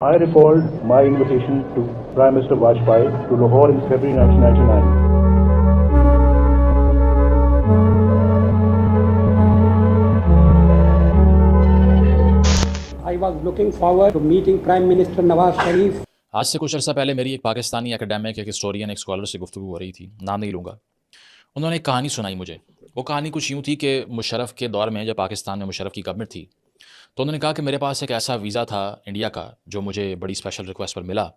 I recalled my invitation to Prime Minister Vajpayee to Lahore in February 1999. I was looking forward to meeting Prime Minister Nawaz Sharif. आज से कुछ अर्सा पहले मेरी एक Pakistani academic, एक historian, एक स्कॉलर से गुफ्तगू हो रही थी, नाम नहीं लूँगा। उन्होंने एक कहानी सुनाई मुझे। वो कहानी कुछ यूँ थी कि मुशर्रफ के दौर में, जब पाकिस्तान में मुशर्रफ की गवर्नमेंट थी, तो उन्होंने कहा कि मेरे पास एक ऐसा वीज़ा था इंडिया का, जो मुझे बड़ी स्पेशल रिक्वेस्ट पर मिला,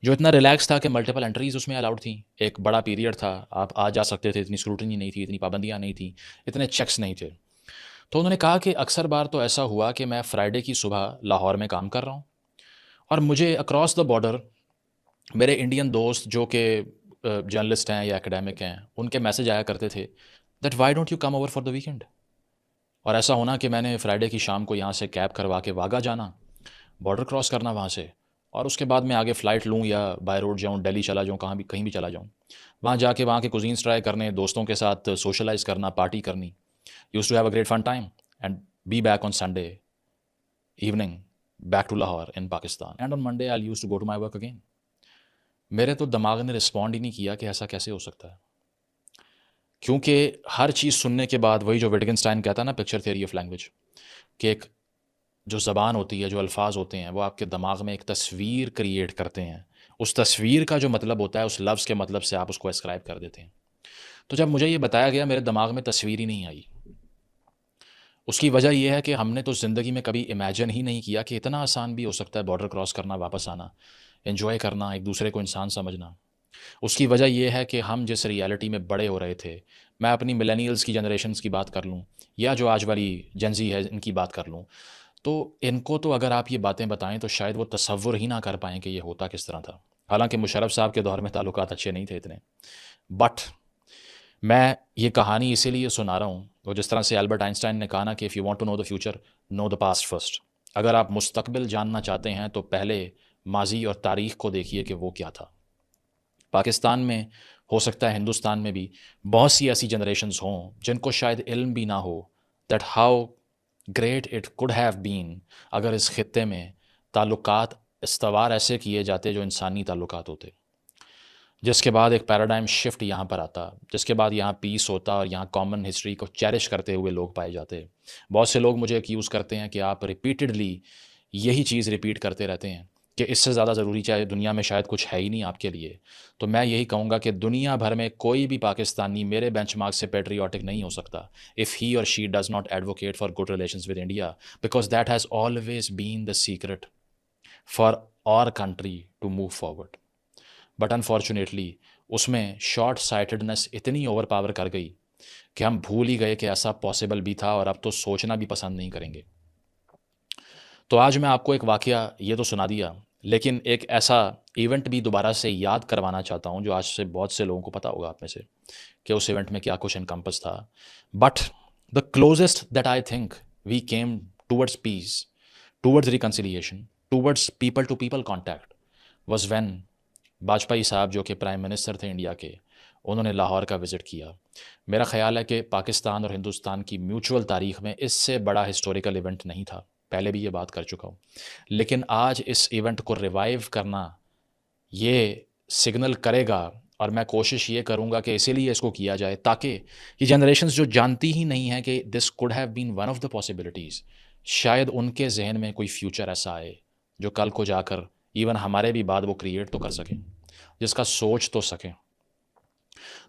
जो इतना रिलैक्स था कि मल्टीपल एंट्रीज़ उसमें अलाउड थी। एक बड़ा पीरियड था, आप आ जा सकते थे, इतनी स्क्रूटनी नहीं थी, इतनी पाबंदियाँ नहीं थी, इतने चेक्स नहीं थे। तो उन्होंने कहा कि अक्सर बार तो ऐसा हुआ कि मैं फ्राइडे की सुबह लाहौर में काम कर रहा हूँ और मुझे अक्रॉस द बॉर्डर मेरे इंडियन दोस्त जो कि जर्नलिस्ट हैं या एकेडमिक हैं, उनके मैसेज आया करते थे that why don't you come over for the weekend. और ऐसा होना कि मैंने फ्राइडे की शाम को यहाँ से कैब करवा के वाघा जाना, बॉर्डर क्रॉस करना वहाँ से, और उसके बाद मैं आगे फ़्लाइट लूँ या बाय रोड जाऊँ, दिल्ली चला जाऊँ, कहीं भी चला जाऊँ। वहाँ जाके वहाँ के कुजीन्स ट्राई करने, दोस्तों के साथ सोशलाइज़ करना, पार्टी करनी। Use to have a great fun time and be back on Sunday evening back to Lahore in Pakistan, and on Monday I use to go to my work again. मेरे तो दिमाग ने रिस्पॉन्ड ही नहीं किया कि ऐसा कैसे हो सकता है, क्योंकि हर चीज़ सुनने के बाद वही जो विटगेनस्टाइन कहता है ना, पिक्चर थ्योरी ऑफ लैंग्वेज, कि एक जो ज़बान होती है, जो अल्फाज होते हैं, वो आपके दिमाग में एक तस्वीर क्रिएट करते हैं। उस तस्वीर का जो मतलब होता है, उस लफ्ज़ के मतलब से आप उसको एस्क्राइब कर देते हैं। तो जब मुझे ये बताया गया, मेरे दिमाग में तस्वीर ही नहीं आई। उसकी वजह यह है कि हमने तो ज़िंदगी में कभी इमेजिन ही नहीं किया कि इतना आसान भी हो सकता है बॉर्डर क्रॉस करना, वापस आना, एंजॉय करना, एक दूसरे को इंसान समझना। उसकी वजह यह है कि हम जिस रियलिटी में बड़े हो रहे थे, मैं अपनी मिलेनियल्स की जनरेशन्स की बात कर लूँ या जो आज वाली जेनज़ी है इनकी बात कर लूँ, तो इनको तो अगर आप ये बातें बताएं तो शायद वो तसव्वुर ही ना कर पाएँ कि ये होता किस तरह था। हालांकि मुशर्रफ साहब के दौर में ताल्लुकात अच्छे नहीं थे इतने, बट मैं ये कहानी इसीलिए सुना रहा हूँ, वो जिस तरह से एल्बर्ट आइंस्टाइन ने कहा ना कि if you want to know the future, know the past first. अगर आप मुस्तकबिल जानना चाहते हैं तो पहले माजी और तारीख़ को देखिए कि वो क्या था। पाकिस्तान में, हो सकता है हिंदुस्तान में भी, बहुत सी ऐसी जनरेशन्स हों जिनको शायद इल्म भी ना हो that how great it could have been अगर इस खित्ते में ताल्लुकात इस्तवार ऐसे किए जाते जो इंसानी ताल्लुकात होते, जिसके बाद एक पैराडाइम शिफ्ट यहाँ पर आता, जिसके बाद यहाँ पीस होता और यहाँ कॉमन हिस्ट्री को चेरिश करते हुए लोग पाए जाते। बहुत से लोग मुझे एक्यूज़ करते हैं कि आप रिपीटेडली यही चीज़ रिपीट करते रहते हैं कि इससे ज़्यादा ज़रूरी चाहे दुनिया में शायद कुछ है ही नहीं आपके लिए। तो मैं यही कहूँगा कि दुनिया भर में कोई भी पाकिस्तानी मेरे बेंचमार्क से पेट्रियाटिक नहीं हो सकता इफ़ ही और she does not advocate for good relations with India, because that has always been the secret for our country to move forward. But unfortunately उसमें शॉर्ट साइटेडनेस इतनी ओवर पावर कर गई कि हम भूल ही गए कि ऐसा पॉसिबल भी था, और अब तो सोचना भी पसंद नहीं करेंगे। तो आज मैं आपको एक वाक़या ये तो सुना दिया, लेकिन एक ऐसा इवेंट भी दोबारा से याद करवाना चाहता हूँ जो आज से बहुत से लोगों को पता होगा आप में से कि उस इवेंट में क्या कुछ इनकम्पस था। But the closest that I think we came towards peace, towards reconciliation, towards people to people contact was when Vajpayee साहब, जो कि प्राइम मिनिस्टर थे इंडिया के, उन्होंने लाहौर का विज़िट किया। मेरा ख़्याल है कि पाकिस्तान और हिंदुस्तान की म्यूचुअल तारीख़ में इससे बड़ा हिस्टोरिकल इवेंट नहीं था, पहले भी ये बात कर चुका हूँ। लेकिन आज इस इवेंट को रिवाइव करना ये सिग्नल करेगा, और मैं कोशिश ये करूँगा कि इसीलिए इसको किया जाए ताकि ये जनरेशन्स जो जानती ही नहीं हैं कि this could have been one of the possibilities, शायद उनके जहन में कोई फ्यूचर ऐसा आए जो कल को जाकर इवन हमारे भी बाद वो क्रिएट तो कर सकें, जिसका सोच तो सकें।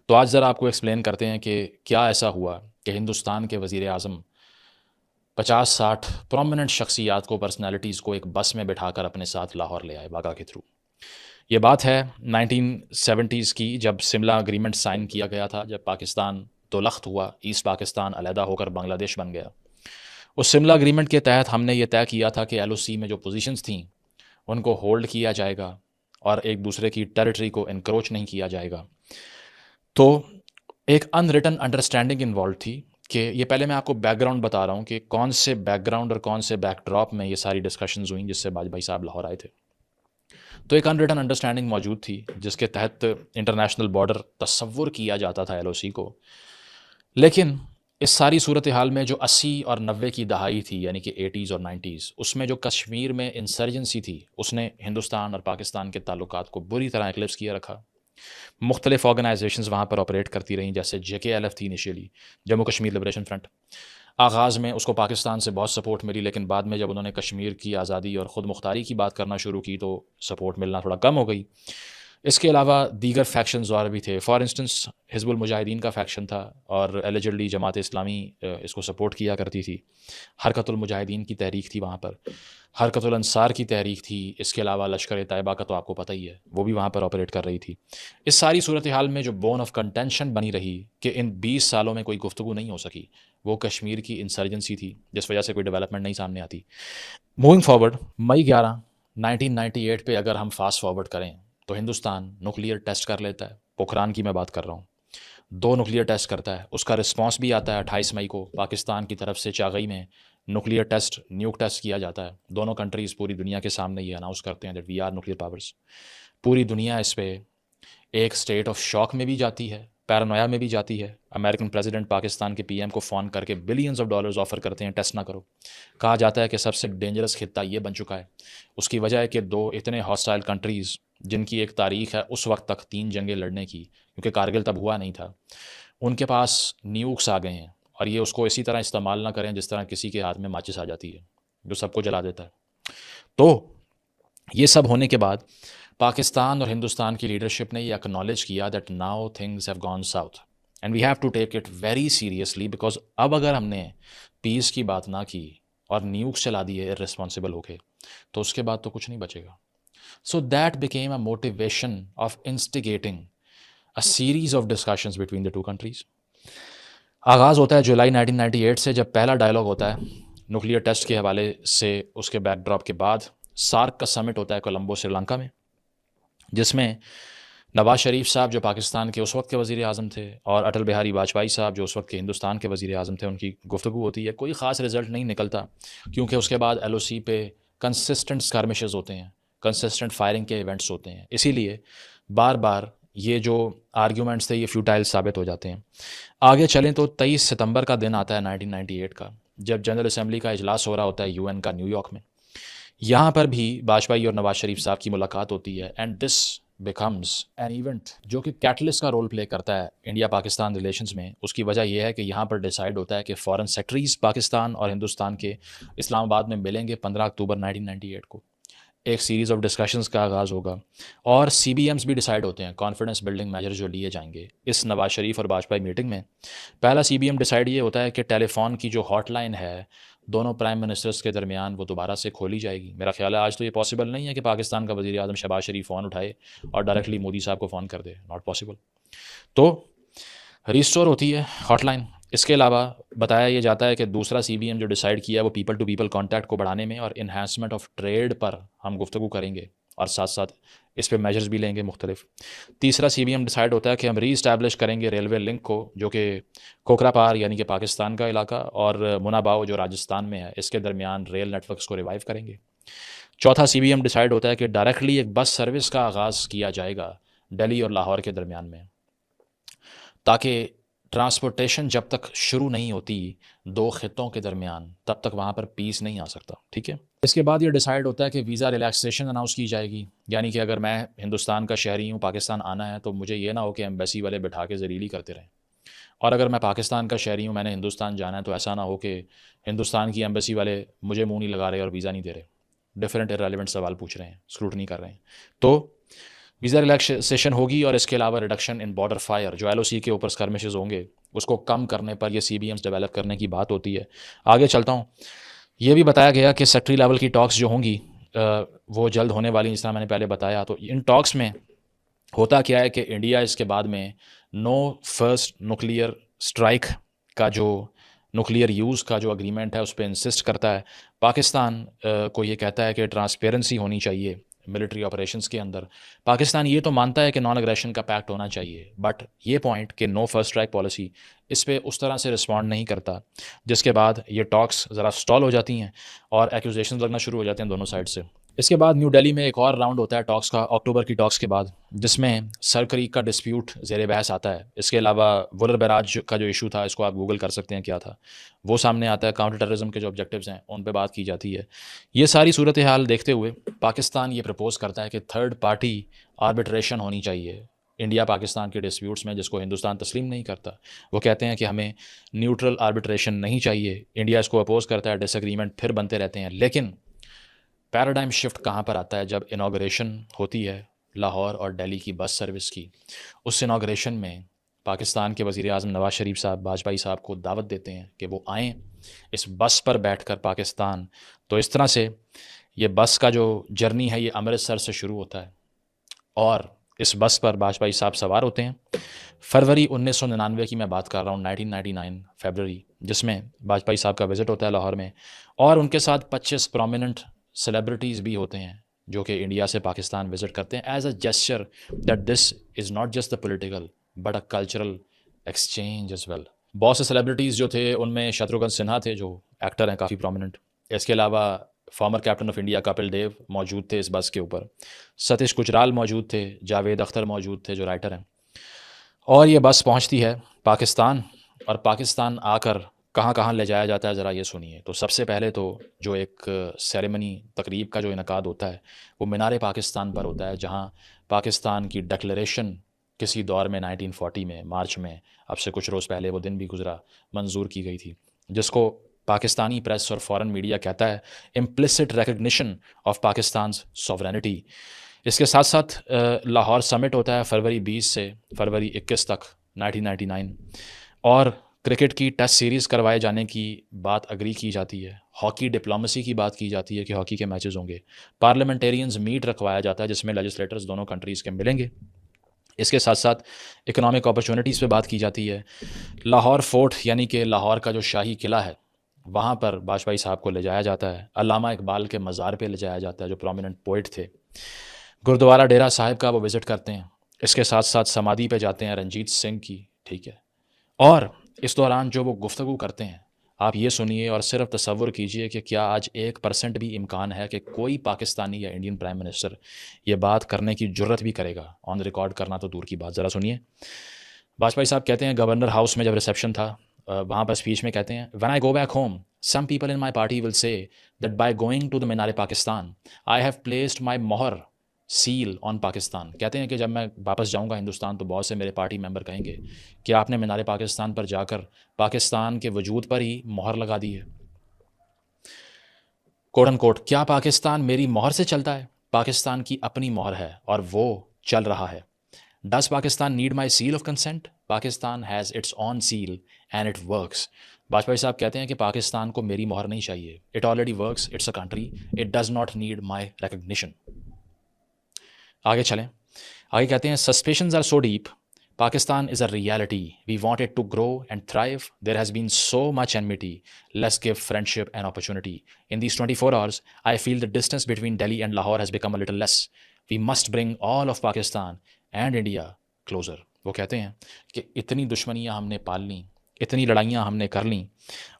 तो आज ज़रा आपको एक्सप्लेन करते हैं कि क्या ऐसा हुआ कि हिंदुस्तान के वज़ीर आज़म 50-60 प्रोमिनेंट शख्सियात को, पर्सनैलिटीज़ को एक बस में बिठाकर अपने साथ लाहौर ले आए वाघा के थ्रू। ये बात है 1970s की, जब सिमला अग्रीमेंट साइन किया गया था, जब पाकिस्तान दो लख्त हुआ, ईस्ट पाकिस्तान अलहदा होकर बांग्लादेश बन गया। उस सिमला अग्रीमेंट के तहत हमने ये तय किया था कि LOC में जो पोजीशंस थीं उनको होल्ड किया जाएगा और एक दूसरे की टेरिटरी को इनक्रोच नहीं किया जाएगा। तो एक अनरिटन अंडरस्टैंडिंग इन्वॉल्व थी कि ये, पहले मैं आपको बैकग्राउंड बता रहा हूँ कि कौन से बैकग्राउंड और कौन से बैकड्रॉप में ये सारी डिस्कशंस हुई जिससे वाजपेयी साहब लाहौर आए थे। तो एक अनरिटन अंडरस्टैंडिंग मौजूद थी जिसके तहत इंटरनेशनल बॉर्डर तस्वुर किया जाता था LOC को, लेकिन इस सारी सूरत हाल में जो 80 और 90 की दहाई थी, यानी कि 80s और 90s, उसमें जो कश्मीर में इंसर्जेंसी थी, उसने हिंदुस्तान और पाकिस्तान के ताल्लुकात को बुरी तरह एक्लिप्स किया रखा। मुख्तलिफ ऑर्गेनाइजेशंस वहाँ पर ऑपरेट करती रहीं, जैसे JKLF थी initially, Jammu Kashmir liberation front. आगाज़ में उसको पाकिस्तान से बहुत सपोर्ट मिली, लेकिन बाद में जब उन्होंने कश्मीर की आज़ादी और ख़ुद मुख्तारी की बात करना शुरू की तो सपोर्ट मिलना थोड़ा कम हो गई। इसके अलावा दीगर फैक्शंस और भी थे। फॉर इंस्टेंस हिज़्बुल मुजाहिदीन का फैक्शन था और एलिजिडली जमात इस्लामी इसको सपोर्ट किया करती थी। हरकतुल मुजाहिदीन की तहरीक थी वहाँ पर, हरकतुल अंसार की तहरीक थी। इसके अलावा लश्कर तैयबा का तो आपको पता ही है, वो भी वहाँ पर ऑपरेट कर रही थी। इस सारी सूरत हाल में जो बोन ऑफ कंटेंशन बनी रही कि इन 20 सालों में कोई गुफ्तगू नहीं हो सकी, वो कश्मीर की इंसर्जेंसी थी, जिस वजह से कोई डेवलपमेंट नहीं सामने आती। मूविंग फॉरवर्ड, मई 11 1998 पे अगर हम फास्ट फॉरवर्ड करें तो हिंदुस्तान न्यूक्लियर टेस्ट कर लेता है। पोखरान की मैं बात कर रहा हूँ। 2 न्यूक्लियर टेस्ट करता है, उसका रिस्पांस भी आता है 28 मई को। पाकिस्तान की तरफ से चागई में न्यूक्लियर टेस्ट, न्यूक टेस्ट किया जाता है। दोनों कंट्रीज़ पूरी दुनिया के सामने ये अनाउंस करते हैं that we are nuclear powers. पूरी दुनिया इस पे एक स्टेट ऑफ शॉक में भी जाती है, पैरानोया में भी जाती है। अमेरिकन प्रेसिडेंट पाकिस्तान के PM को फ़ोन करके बिलियंस ऑफ डॉलर्स ऑफ़र करते हैं, टेस्ट ना करो। कहा जाता है कि सबसे डेंजरस खित्ता ये बन चुका है। उसकी वजह है कि 2 इतने हॉस्टाइल कंट्रीज़ जिनकी एक तारीख है उस वक्त तक 3 जंगें लड़ने की, क्योंकि कारगिल तब हुआ नहीं था, उनके पास न्यूक्स आ गए हैं और ये उसको इसी तरह इस्तेमाल ना करें जिस तरह किसी के हाथ में माचिस आ जाती है जो सबको जला देता है। तो ये सब होने के बाद पाकिस्तान और हिंदुस्तान की लीडरशिप ने ये एक्नॉलेज किया that now things have gone south and we have to take it very seriously, because अब अगर हमने पीस की बात ना की और न्यूक्स चला दिए इर्रेस्पॉन्सिबल होके, तो उसके बाद तो कुछ नहीं बचेगा। So that became a motivation of instigating a series of discussions between the 2 countries. आगाज़ होता है जुलाई 1998 से, जब पहला डायलॉग होता है न्यूक्लियर टेस्ट के हवाले से। उसके बैकड्रॉप के बाद सार्क का समिट होता है कोलंबो, श्रीलंका में, जिसमें नवाज़ शरीफ साहब जो पाकिस्तान के उस वक्त के वज़ीर आज़म थे और अटल बिहारी वाजपेयी साहब जो उस वक्त के हिंदुस्तान के वज़ीर आज़म थे, उनकी गुफ्तगू होती है। कोई ख़ास रिज़ल्ट नहीं निकलता, क्योंकि उसके बाद LOC पे कंसिस्टेंट स्कर्मिशेस होते हैं, कंसिस्टेंट फायरिंग के इवेंट्स होते हैं। इसीलिए बार बार ये जो आर्ग्यूमेंट्स थे ये फ्यूटाइल साबित हो जाते हैं। आगे चलें तो 23 सितंबर का दिन आता है 1998 का, जब जनरल असम्बली का इजलास हो रहा होता है UN का, न्यूयॉर्क में। यहाँ पर भी वाजपेयी और नवाज़ शरीफ साहब की मुलाकात होती है and this becomes an event जो कि कैटलिस्ट का रोल प्ले करता है इंडिया पाकिस्तान रिलेशंस में। उसकी वजह यह है कि यहाँ पर डिसाइड होता है कि फॉरेन सेक्रेटरीज पाकिस्तान और हिंदुस्तान के इस्लामाबाद में मिलेंगे 15 अक्टूबर 1998 को। एक सीरीज़ ऑफ डिस्कशंस का आगाज़ होगा और CBMs भी डिसाइड होते हैं, कॉन्फिडेंस बिल्डिंग मेजर जो लिए जाएंगे इस नवाज़ शरीफ और वाजपेयी मीटिंग में। पहला CBM डिसाइड ये होता है कि टेलीफोन की जो हॉटलाइन है दोनों प्राइम मिनिस्टर्स के दरमियान वो दोबारा से खोली जाएगी। मेरा ख्याल है आज तो ये पॉसिबल नहीं है कि पाकिस्तान का वज़ीर आज़म शहबाज शरीफ फ़ोन उठाए और डायरेक्टली मोदी साहब को फ़ोन कर दे, नॉट पॉसिबल। तो रिस्टोर होती है हॉटलाइन। इसके अलावा बताया ये जाता है कि दूसरा CBM जो डिसाइड किया है वो पीपल टू पीपल कॉन्टैक्ट को बढ़ाने में और इन्हांसमेंट ऑफ ट्रेड पर हम गुफ्तगू करेंगे और साथ साथ इस पे मेजर्स भी लेंगे मुख्तलिफ। तीसरा CBM डिसाइड होता है कि हम री-इस्टैब्लिश करेंगे रेलवे लिंक को, जो कि कोकरापार यानी कि पाकिस्तान का इलाका और मुनाबाव जो राजस्थान में है, इसके दरमियान रेल नेटवर्क्स को रिवाइव करेंगे। चौथा CBM डिसाइड होता है कि डायरेक्टली एक बस सर्विस का आगाज़ किया जाएगा दिल्ली और लाहौर के दरमियान में, ताकि ट्रांसपोर्टेशन जब तक शुरू नहीं होती 2 खित्तों के दरमियान तब तक वहाँ पर पीस नहीं आ सकता। ठीक है। इसके बाद ये डिसाइड होता है कि वीज़ा रिलैक्सेशन अनाउंस की जाएगी, यानी कि अगर मैं हिंदुस्तान का शहरी हूँ, पाकिस्तान आना है, तो मुझे ये ना हो कि एम्बेसी वाले बिठा के ज़लीली करते रहें। और अगर मैं पाकिस्तान का शहरी हूँ, मैंने हिंदुस्तान जाना है, तो ऐसा ना हो कि हिंदुस्तान की एम्बेसी वाले मुझे मुँह नहीं लगा रहे और वीज़ा नहीं दे रहे, डिफरेंट इररेलेवेंट सवाल पूछ रहे हैं, स्क्रूटनी कर रहे हैं। तो वीज़ा रिलैक्सेशन होगी और इसके अलावा रिडक्शन इन बॉर्डर फायर, जो LOC के ऊपर स्कर्मिशेस होंगे उसको कम करने पर ये CBMs डेवलप करने की बात होती है। आगे चलता हूँ। ये भी बताया गया कि सेक्रेटरी लेवल की टॉक्स जो होंगी वो जल्द होने वाली, जिस तरह मैंने पहले बताया। तो इन टॉक्स में होता क्या है कि इंडिया इसके बाद में नो फर्स्ट न्यूक्लियर स्ट्राइक का जो न्यूक्लियर यूज़ का जो अग्रीमेंट है उस पर इंसिस्ट करता है। पाकिस्तान को ये कहता है कि ट्रांसपेरेंसी होनी चाहिए मिलिट्री ऑपरेशंस के अंदर। पाकिस्तान ये तो मानता है कि नॉन एग्रेशन का पैक्ट होना चाहिए, बट ये पॉइंट कि नो फर्स्ट स्ट्राइक पॉलिसी, इस पे उस तरह से रिस्पॉन्ड नहीं करता, जिसके बाद ये टॉक्स ज़रा स्टॉल हो जाती हैं और एक्यूजेशंस लगना शुरू हो जाते हैं दोनों साइड से इसके बाद न्यू दिल्ली में एक और राउंड होता है टॉक्स का, अक्टूबर की टॉक्स के बाद, जिसमें सर क्रीक का डिस्प्यूट ज़ेर बहस आता है। इसके अलावा वुलर बैराज का जो इशू था, इसको आप गूगल कर सकते हैं क्या था, वो सामने आता है। काउंटर टेररिज्म के जो ऑब्जेक्टिव्स हैं उन पे बात की जाती है। ये सारी सूरत हाल देखते हुए पाकिस्तान ये प्रपोज़ करता है कि थर्ड पार्टी आर्बिट्रेशन होनी चाहिए इंडिया पाकिस्तान के डिस्प्यूट्स में, जिसको हिंदुस्तान तस्लीम नहीं करता। वो कहते हैं कि हमें न्यूट्रल आर्बिट्रेशन नहीं चाहिए। इंडिया इसको अपोज़ करता है, डिसएग्रीमेंट फिर बनते रहते हैं। लेकिन पैराडाइम शिफ्ट कहाँ पर आता है? जब इनाग्रेशन होती है लाहौर और दिल्ली की बस सर्विस की। उस इनाग्रेशन में पाकिस्तान के वज़ीर आज़म नवाज़ शरीफ साहब वाजपेयी साहब को दावत देते हैं कि वो आएँ इस बस पर बैठकर पाकिस्तान। तो इस तरह से ये बस का जो जर्नी है ये अमृतसर से शुरू होता है और इस बस पर वाजपेयी साहब सवार होते हैं। फरवरी 1999 की मैं बात कर रहा हूँ, 1999 फरवरी, जिसमें वाजपेयी साहब का विज़िट होता है लाहौर में और उनके साथ 25 प्रोमिनेंट सेलिब्रिटीज़ भी होते हैं जो कि इंडिया से पाकिस्तान विज़िट करते हैं as a gesture that this is not just the political but a cultural exchange as well. बहुत से सेलिब्रिटीज़ जो थे उनमें शत्रुघ्न सिन्हा थे जो एक्टर हैं काफ़ी प्रोमिनेंट। इसके अलावा former captain of India Kapil Dev मौजूद थे इस बस के ऊपर। सतीश गुजराल मौजूद थे, जावेद अख्तर मौजूद थे जो राइटर हैं। और ये बस पहुंचती है पाकिस्तान और पाकिस्तान आकर कहाँ कहाँ ले जाया जाता है ज़रा ये सुनिए। तो सबसे पहले तो जो एक सेरेमनी तकरीब का जो इनकाद होता है वो मीनार पाकिस्तान पर होता है, जहाँ पाकिस्तान की डिक्लेरेशन किसी दौर में 1940 में मार्च में, अब से कुछ रोज़ पहले वो दिन भी गुजरा, मंजूर की गई थी, जिसको पाकिस्तानी प्रेस और फॉरेन मीडिया कहता है implicit recognition of Pakistan sovereignty. इसके साथ साथ लाहौर समिट होता है फरवरी 20 से फरवरी 21 तक 1999 और क्रिकेट की टेस्ट सीरीज़ करवाए जाने की बात अग्री की जाती है। हॉकी डिप्लोमेसी की बात की जाती है कि हॉकी के मैचेस होंगे। पार्लियामेंटेरियंस मीट रखवाया जाता है जिसमें लेजिस्लेटर्स दोनों कंट्रीज़ के मिलेंगे। इसके साथ साथ इकोनॉमिक अपॉर्चुनिटीज़ पे बात की जाती है। लाहौर फोर्ट यानी कि लाहौर का जो शाही किला है वहाँ पर वाजपेयी साहब को ले जाया जाता है। अल्लामा इकबाल के मज़ार पे ले जाया जाता है जो प्रोमिनेंट पोइट थे। गुरुद्वारा डेरा साहिब का वो विज़िट करते हैं। इसके साथ साथ समाधि पे जाते हैं रंजीत सिंह की, ठीक है। और इस दौरान जो वो गुफ्तगू करते हैं आप ये सुनिए और सिर्फ तसव्वुर कीजिए कि क्या आज 1% भी इम्कान है कि कोई पाकिस्तानी या इंडियन प्राइम मिनिस्टर ये बात करने की जुर्रत भी करेगा। ऑन रिकॉर्ड करना तो दूर की बात, ज़रा सुनिए। वाजपेयी साहब कहते हैं गवर्नर हाउस में जब रिसेप्शन था वहाँ पर स्पीच में कहते हैं when I go back home some people in my party will say that by going to the Minar Pakistan I have placed my मोहर सील ऑन पाकिस्तान। कहते हैं कि जब मैं वापस जाऊंगा हिंदुस्तान तो बहुत से मेरे पार्टी मेंबर कहेंगे कि आपने मीनार पाकिस्तान पर जाकर पाकिस्तान के वजूद पर ही मोहर लगा दी है। कोट एंड कोट, क्या पाकिस्तान मेरी मोहर से चलता है? पाकिस्तान की अपनी मोहर है और वो चल रहा है। Does Pakistan need my seal of consent? Pakistan has its on seal and it works. Vajpayee साहब कहते हैं कि पाकिस्तान को मेरी मोहर नहीं चाहिए, it already works, it's a country, it does not need my recognition. आगे चलें। आगे कहते हैं suspicions are so deep, Pakistan is a reality, we want it to grow and thrive, there has been so much enmity, let's give friendship and opportunity. In these 24 hours I feel the distance between Delhi and Lahore has become a little less, we must bring all of Pakistan and India closer. वो कहते हैं कि इतनी दुश्मनियाँ हमने पाल लीं, इतनी लड़ाइयाँ हमने कर लीं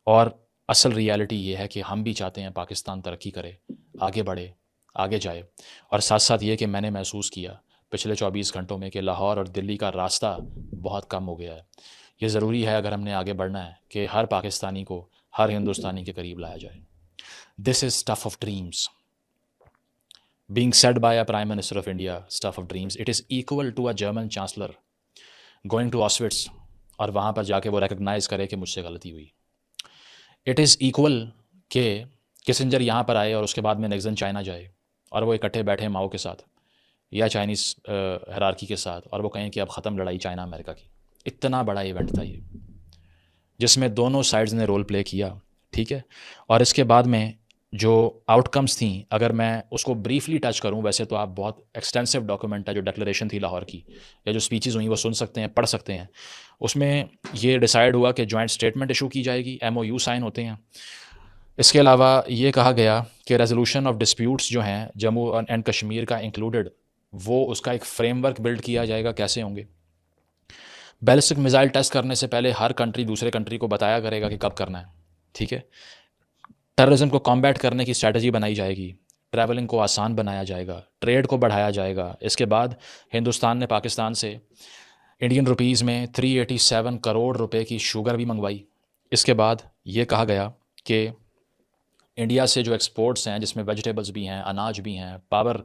और असल रियलिटी ये है कि हम भी चाहते हैं पाकिस्तान तरक्की करे, आगे बढ़े, आगे जाए। और साथ साथ ये कि मैंने महसूस किया पिछले 24 घंटों में कि लाहौर और दिल्ली का रास्ता बहुत कम हो गया है। ये ज़रूरी है अगर हमने आगे बढ़ना है कि हर पाकिस्तानी को हर हिंदुस्तानी के करीब लाया जाए। This is stuff of dreams being said by a Prime Minister of India, stuff of dreams. It is equal to a German Chancellor going to Auschwitz और वहाँ पर जाके वो रिकग्नाइज़ करे कि मुझसे गलती हुई। इट इज़ इक्वल के किसिंजर यहाँ पर आए और उसके बाद में निक्सन चाइना जाए और वो इकट्ठे बैठे माओ के साथ या चाइनीज़ हायरार्की के साथ और वो कहें कि अब ख़त्म लड़ाई चाइना अमेरिका की। इतना बड़ा इवेंट था ये जिसमें दोनों साइड्स ने रोल प्ले किया, ठीक है। और इसके बाद में जो आउटकम्स थी अगर मैं उसको ब्रीफली टच करूं, वैसे तो आप बहुत एक्सटेंसिव डॉक्यूमेंट है जो डिक्लेरेशन थी लाहौर की या जो स्पीचेस हुई वो सुन सकते हैं, पढ़ सकते हैं। उसमें ये डिसाइड हुआ कि जॉइंट स्टेटमेंट इशू की जाएगी, MOU साइन होते हैं। इसके अलावा ये कहा गया कि रेजोल्यूशन ऑफ डिस्प्यूट्स जो हैं जम्मू एंड कश्मीर का इंक्लूडेड, वो उसका एक फ्रेमवर्क बिल्ड किया जाएगा कैसे होंगे। बैलिस्टिक मिसाइल टेस्ट करने से पहले हर कंट्री दूसरे कंट्री को बताया करेगा कि कब करना है, ठीक है। टेररिज्म को कॉम्बैट करने की स्ट्रैटेजी बनाई जाएगी। ट्रैवलिंग को आसान बनाया जाएगा, ट्रेड को बढ़ाया जाएगा। इसके बाद हिंदुस्तान ने पाकिस्तान से इंडियन रुपीज़ में 387 करोड़ रुपए की शुगर भी मंगवाई। इसके बाद ये कहा गया कि इंडिया से जो एक्सपोर्ट्स हैं, जिसमें वेजिटेबल्स भी हैं, अनाज भी हैं, पावर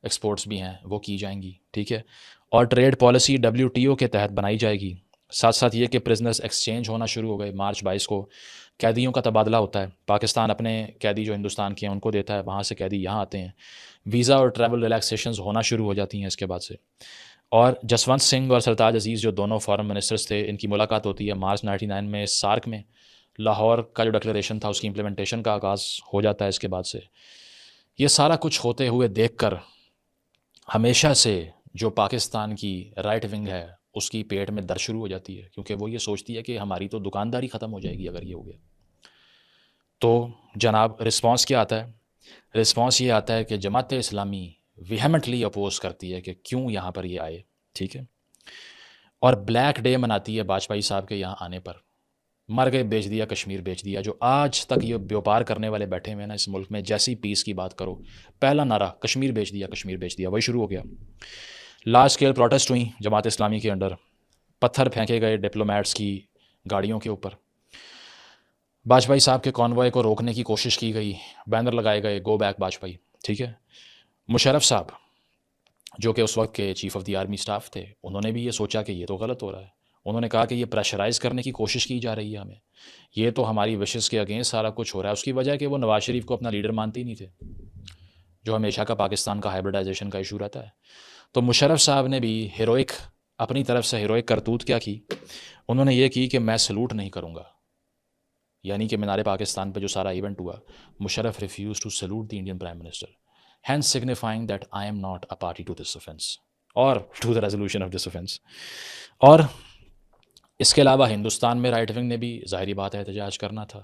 एक्सपोर्ट्स भी हैं, वो की जाएंगी, ठीक है। और ट्रेड पॉलिसी WTO के तहत बनाई जाएगी। साथ साथ ये कि प्रिजनर्स एक्सचेंज होना शुरू हो गए। मार्च 22 को कैदियों का तबादला होता है। पाकिस्तान अपने कैदी जो हिंदुस्तान के हैं उनको देता है, वहाँ से कैदी यहाँ आते हैं। वीज़ा और ट्रैवल रिलैक्सेशंस होना शुरू हो जाती हैं इसके बाद से। और जसवंत सिंह और सरताज अजीज़ जो दोनों फॉरेन मिनिस्टर्स थे, इनकी मुलाकात होती है मार्च 99 में सार्क में। लाहौर का जो डिक्लेरेशन था उसकी इम्प्लीमेंटेशन का आगाज़ हो जाता है इसके बाद से। ये सारा कुछ होते हुए देखकर हमेशा से जो पाकिस्तान की राइट विंग है उसकी पेट में दर्द शुरू हो जाती है, क्योंकि वो ये सोचती है कि हमारी तो दुकानदारी ख़त्म हो जाएगी अगर ये हो गया। तो जनाब रिस्पांस क्या आता है? रिस्पांस ये आता है कि जमात इस्लामी वेहेमेंटली अपोज करती है कि क्यों यहाँ पर ये आए, ठीक है। और ब्लैक डे मनाती है वाजपेयी साहब के यहाँ आने पर। मर गए, बेच दिया, कश्मीर बेच दिया। जो आज तक ये व्यापार करने वाले बैठे हुए हैं ना इस मुल्क में, जैसी पीस की बात करो, पहला नारा कश्मीर बेच दिया, कश्मीर बेच दिया, वही शुरू हो गया। लार्ज स्केल प्रोटेस्ट हुई जमात इस्लामी के अंडर, पत्थर फेंके गए डिप्लोमेट्स की गाड़ियों के ऊपर, वाजपेयी साहब के कॉन्वॉय को रोकने की कोशिश की गई, बैनर लगाए गए, गो बैक वाजपेयी, ठीक है। मुशर्रफ साहब जो कि उस वक्त के chief of the army staff थे, उन्होंने भी ये सोचा कि ये तो गलत हो रहा है। उन्होंने कहा कि ये प्रेशराइज़ करने की कोशिश की जा रही है हमें, ये तो हमारी विशेज़ के अगेंस्ट सारा कुछ हो रहा है। उसकी वजह है कि वो नवाज शरीफ को अपना लीडर मानते ही नहीं थे, जो हमेशा का पाकिस्तान का हाइब्रिडाइजेशन का इशू रहता है। तो मुशर्रफ साहब ने भी हीरोइक अपनी तरफ से हीरोइक करतूत क्या की, उन्होंने ये की कि मैं सलूट नहीं करूँगा, यानी कि मीनार पाकिस्तान पे जो सारा इवेंट हुआ, Musharraf refuse to salute the Indian prime minister, hence signifying that I am not a party to this offence or to the resolution of this offence। और इसके अलावा हिंदुस्तान में राइट विंग ने भी ज़ाहिरी बात है एहतजाज करना था,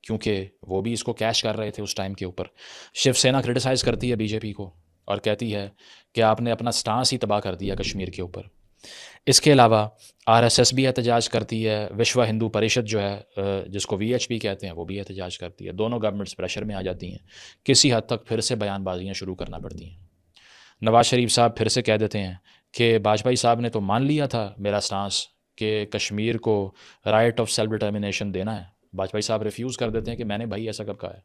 क्योंकि वो भी इसको कैश कर रहे थे उस टाइम के ऊपर। शिवसेना क्रिटिसाइज़ करती है बीजेपी को और कहती है कि आपने अपना स्टांस ही तबाह कर दिया कश्मीर के ऊपर। इसके अलावा आरएसएस भी एहतजाज करती है, विश्व हिंदू परिषद जो है जिसको वीएचपी कहते हैं वो भी एहतजाज करती है। दोनों गवर्नमेंट्स प्रेशर में आ जाती हैं, किसी हद तक फिर से बयानबाजियाँ शुरू करना पड़ती हैं। नवाज शरीफ साहब फिर से कह देते हैं कि वाजपेयी साहब ने तो मान लिया था मेरा स्टांस कि कश्मीर को राइट ऑफ सेल्फ डिटर्मिनेशन देना है। वाजपेयी साहब रिफ्यूज़ कर देते हैं कि मैंने भाई ऐसा कब कहा है।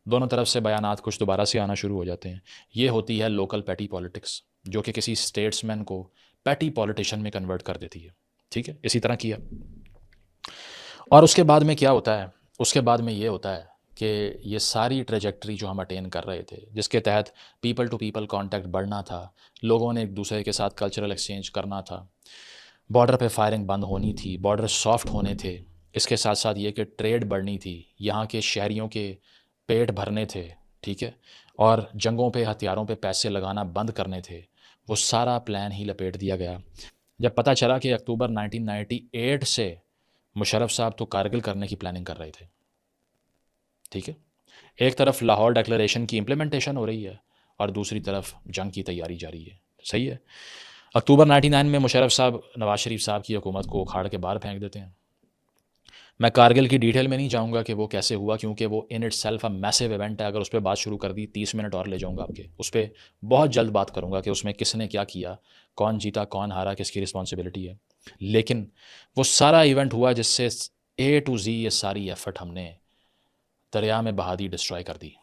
दोनों तरफ से बयानात कुछ दोबारा से आना शुरू हो जाते हैं। ये होती है लोकल पैटी पॉलिटिक्स, जो कि किसी स्टेट्समैन को पैटी पॉलिटिशियन में कन्वर्ट कर देती है, ठीक है। इसी तरह किया। और उसके बाद में क्या होता है? उसके बाद में ये होता है कि ये सारी ट्रेजेक्ट्री जो हम अटेन कर रहे थे, जिसके तहत पीपल टू पीपल कांटेक्ट बढ़ना था, लोगों ने एक दूसरे के साथ कल्चरल एक्सचेंज करना था, बॉर्डर पे फायरिंग बंद होनी थी, बॉर्डर सॉफ्ट होने थे, इसके साथ साथ ये कि ट्रेड बढ़नी थी, यहाँ के शहरियों के पेट भरने थे, ठीक है, और जंगों पे हथियारों पे पैसे लगाना बंद करने थे। वो सारा प्लान ही लपेट दिया गया। जब पता चला कि अक्टूबर 1998 से मुशर्रफ साहब तो कारगिल करने की प्लानिंग कर रहे थे, ठीक है। एक तरफ लाहौर डिक्लेरेशन की इम्प्लीमेंटेशन हो रही है और दूसरी तरफ जंग की तैयारी जारी है, सही है। अक्टूबर 99 में मुशर्रफ साहब नवाज शरीफ साहब की हुकूमत को उखाड़ के बाहर फेंक देते हैं। मैं कारगिल की डिटेल में नहीं जाऊंगा कि वो कैसे हुआ, क्योंकि वो in it self a massive event है। अगर उस पर बात शुरू कर दी 30 मिनट और ले जाऊंगा आपके, उस पर बहुत जल्द बात करूंगा कि उसमें किसने क्या किया, कौन जीता, कौन हारा, किसकी रिस्पॉन्सिबिलिटी है। लेकिन वो सारा इवेंट हुआ जिससे A to Z ये सारी एफर्ट हमने दरिया में बहा दी, डिस्ट्रॉय कर दी,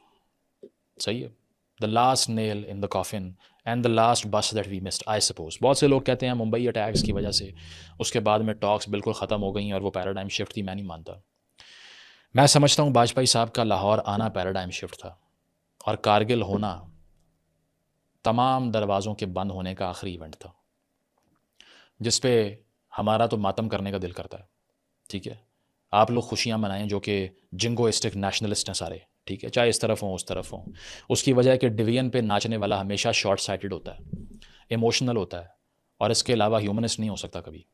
सही है। The last nail in the coffin and the last bus that we missed, I suppose. बहुत से लोग कहते हैं मुंबई अटैक्स की वजह से उसके बाद में टॉक्स बिल्कुल ख़त्म हो गई और वो पैराडाइम शिफ्ट थी। मैं नहीं मानता। मैं समझता हूँ वाजपेयी साहब का लाहौर आना पैराडाइम शिफ्ट था और कारगिल होना तमाम दरवाज़ों के बंद होने का आखिरी इवेंट था, जिस पे हमारा तो मातम करने का दिल करता है, ठीक है। आप लोग खुशियाँ मनाएं जो कि जिंगोइस्टिक नेशनलिस्ट हैं सारे, ठीक है, चाहे इस तरफ हों उस तरफ हों। उसकी वजह है कि डिवीजन पे नाचने वाला हमेशा शॉर्ट साइटेड होता है, इमोशनल होता है और इसके अलावा ह्यूमनिस्ट नहीं हो सकता कभी।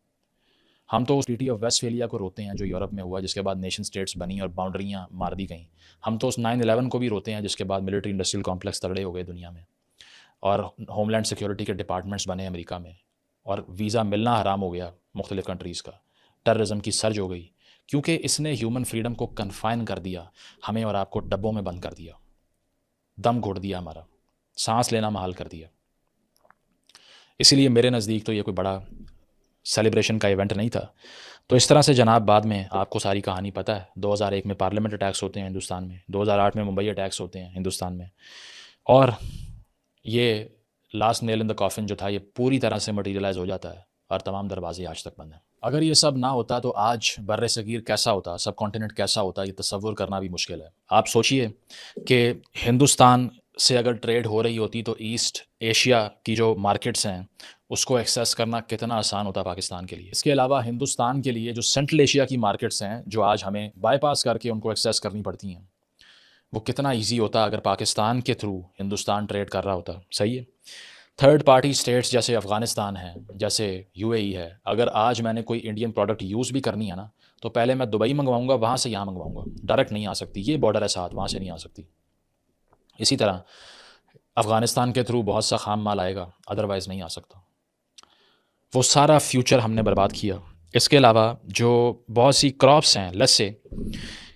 हम तो उस ट्रीटी ऑफ वेस्टफेलिया को रोते हैं जो यूरोप में हुआ, जिसके बाद नेशन स्टेट्स बनी और बाउंड्रियाँ मार दी गई। हम तो उस 9/11 को भी रोते हैं, जिसके बाद मिलिट्री इंडस्ट्रियल कॉम्प्लेक्स तगड़े हो गए दुनिया में और होमलैंड सिक्योरिटी के डिपार्टमेंट्स बने अमेरिका में और वीज़ा मिलना हराम हो गया मुख्तलिफ़ कंट्रीज़ का। टेररिज्म की सर्ज हो गई क्योंकि इसने ह्यूमन फ्रीडम को कन्फाइन कर दिया, हमें और आपको डब्बों में बंद कर दिया। दम घोट दिया हमारा, सांस लेना महाल कर दिया। इसीलिए मेरे नज़दीक तो ये कोई बड़ा सेलिब्रेशन का इवेंट नहीं था। तो इस तरह से जनाब, बाद में आपको सारी कहानी पता है। 2001 में पार्लियामेंट अटैक्स होते हैं हिंदुस्तान में, 2008 में मुंबई अटैक्स होते हैं हिंदुस्तान में, और ये last nail in the coffin जो था ये पूरी तरह से मटीरियलाइज हो जाता है और तमाम दरवाजे आज तक बंद हैं। अगर ये सब ना होता तो आज बर्र सगीर कैसा होता, सब कॉन्टिनेंट कैसा होता, ये तसव्वुर करना भी मुश्किल है। आप सोचिए कि हिंदुस्तान से अगर ट्रेड हो रही होती तो ईस्ट एशिया की जो मार्केट्स हैं उसको एक्सेस करना कितना आसान होता पाकिस्तान के लिए। इसके अलावा हिंदुस्तान के लिए जो सेंट्रल एशिया की मार्केट्स हैं जो आज हमें बाईपास करके उनको एक्सेस करनी पड़ती हैं, वो कितना ईजी होता अगर पाकिस्तान के थ्रू हिंदुस्तान ट्रेड कर रहा होता। सही है। थर्ड पार्टी स्टेट्स जैसे अफ़गानिस्तान है, जैसे यूएई है, अगर आज मैंने कोई इंडियन प्रोडक्ट यूज़ भी करनी है ना तो पहले मैं दुबई मंगवाऊंगा, वहाँ से यहाँ मंगवाऊंगा, डायरेक्ट नहीं आ सकती। ये बॉर्डर है साथ, वहाँ से नहीं आ सकती। इसी तरह अफ़गानिस्तान के थ्रू बहुत सा खाम माल आएगा, अदरवाइज़ नहीं आ सकता। वो सारा फ्यूचर हमने बर्बाद किया। इसके अलावा जो बहुत सी क्रॉप्स हैं, लेट्स से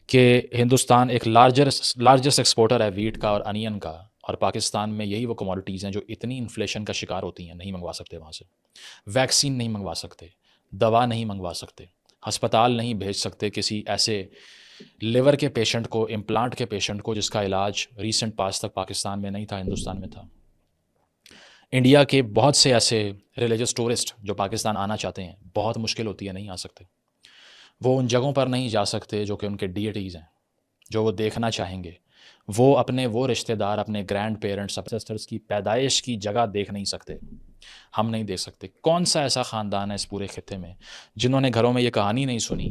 कि हिंदुस्तान एक लार्जेस्ट एक्सपोर्टर है वीट का और अनियन का, और पाकिस्तान में यही वो कमोडिटीज़ हैं जो इतनी इन्फ्लेशन का शिकार होती हैं, नहीं मंगवा सकते वहाँ से। वैक्सीन नहीं मंगवा सकते, दवा नहीं मंगवा सकते, हस्पताल नहीं भेज सकते किसी ऐसे लिवर के पेशेंट को, इम्प्लांट के पेशेंट को जिसका इलाज रीसेंट पास तक पाकिस्तान में नहीं था, हिंदुस्तान में था। इंडिया के बहुत से ऐसे रिलीजियस टूरिस्ट जो पाकिस्तान आना चाहते हैं, बहुत मुश्किल होती है, नहीं आ सकते। वो उन जगहों पर नहीं जा सकते जो कि उनके डीएटीज़ हैं, जो वो देखना चाहेंगे। वो अपने वो रिश्तेदार, अपने ग्रैंड पेरेंट्स, सिस्टर्स की पैदाइश की जगह देख नहीं सकते। हम नहीं देख सकते। कौन सा ऐसा ख़ानदान है इस पूरे खित्ते में जिन्होंने घरों में ये कहानी नहीं सुनी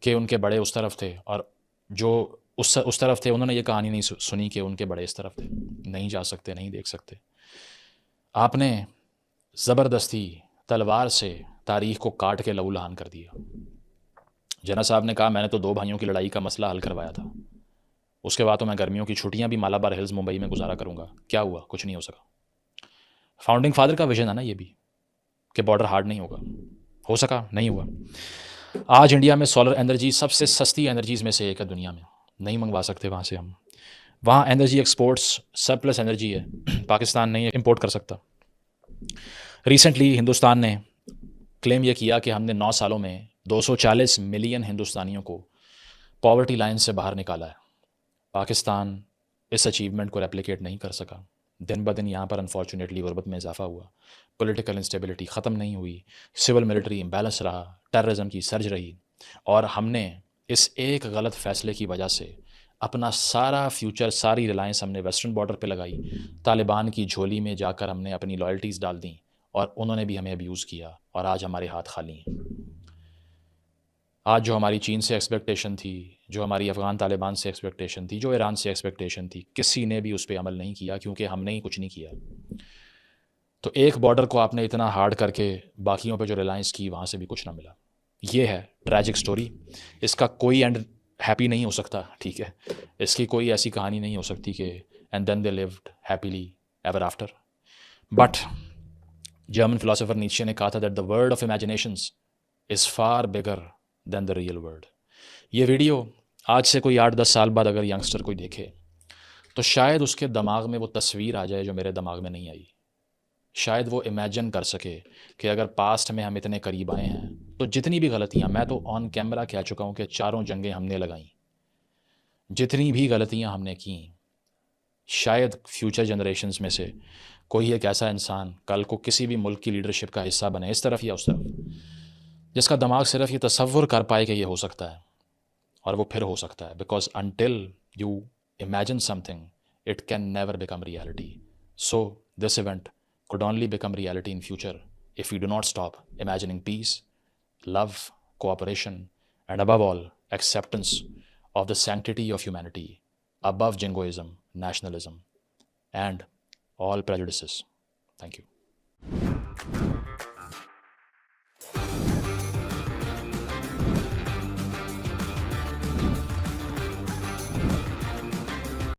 कि उनके बड़े उस तरफ थे, और जो उस तरफ थे उन्होंने ये कहानी नहीं सुनी कि उनके बड़े इस तरफ थे। नहीं जा सकते, नहीं देख सकते। आपने ज़बरदस्ती तलवार से तारीख़ को काट के लहूलुहान कर दिया। जना साहब ने कहा मैंने तो 2 भाइयों की लड़ाई का मसला हल करवाया था, उसके बाद तो मैं गर्मियों की छुट्टियां भी मालाबार हिल्स मुंबई में गुजारा करूंगा। क्या हुआ? कुछ नहीं हो सका। फाउंडिंग फादर का विजन है ना ये भी, कि बॉर्डर हार्ड नहीं होगा। हो सका? नहीं हुआ। आज इंडिया में सोलर एनर्जी सबसे सस्ती एनर्जीज़ में से एक है दुनिया में, नहीं मंगवा सकते वहाँ से हम। वहाँ एनर्जी एक्सपोर्ट्स सरप्लस एनर्जी है, पाकिस्तान नहीं इंपोर्ट कर सकता। रिसेंटली हिंदुस्तान ने क्लेम यह किया कि हमने 9 सालों में 240 मिलियन हिंदुस्तानियों को पॉवर्टी लाइन से बाहर निकाला है। पाकिस्तान इस अचीवमेंट को रेप्लिकेट नहीं कर सका। दिन ब दिन यहाँ पर अनफॉर्चुनेटली गुर्बत में इजाफा हुआ, पॉलिटिकल इंस्टेबिलिटी ख़त्म नहीं हुई, सिविल मिलिट्री इम्बैलेंस रहा, टेररिज्म की सर्ज रही, और हमने इस एक गलत फ़ैसले की वजह से अपना सारा फ्यूचर, सारी रिलायंस हमने वेस्टर्न बॉर्डर पे लगाई। तालिबान की झोली में जाकर हमने अपनी लॉयल्टीज़ डाल दी और उन्होंने भी हमें अब्यूज़ किया, और आज हमारे हाथ खाली हैं। आज जो हमारी चीन से एक्सपेक्टेशन थी, जो हमारी अफ़गान तालिबान से एक्सपेक्टेशन थी, जो ईरान से एक्सपेक्टेशन थी, किसी ने भी उस पर अमल नहीं किया, क्योंकि हमने ही कुछ नहीं किया। तो एक बॉर्डर को आपने इतना हार्ड करके बाकियों पे जो रिलायंस की, वहाँ से भी कुछ ना मिला। ये है ट्रैजिक स्टोरी। इसका कोई एंड हैप्पी नहीं हो सकता, ठीक है। इसकी कोई ऐसी कहानी नहीं हो सकती कि and then they lived happily ever after. But German philosopher Nietzsche ने कहा था that the world of imaginations is far bigger than the real world. ये वीडियो आज से कोई 8-10 साल बाद अगर यंगस्टर कोई देखे तो शायद उसके दिमाग में वो तस्वीर आ जाए जो मेरे दिमाग में नहीं आई। शायद वो इमेजिन कर सके कि अगर पास्ट में हम इतने करीब आए हैं तो जितनी भी गलतियां, मैं तो ऑन कैमरा कह चुका हूं कि 4 जंगें हमने लगाई, जितनी भी गलतियां हमने की, शायद फ्यूचर जनरेशन्स में से कोई एक ऐसा इंसान कल को किसी भी मुल्क की लीडरशिप का हिस्सा बने, इस तरफ या उस तरफ, जिसका दिमाग सिर्फ ये तसव्वुर कर पाए कि ये हो सकता है, और वो फिर हो सकता है। Because until you imagine something it can never become reality. So this event could only become reality in future if we do not stop imagining peace, love, cooperation, and above all, acceptance of the sanctity of humanity above jingoism, nationalism, and all prejudices. Thank you.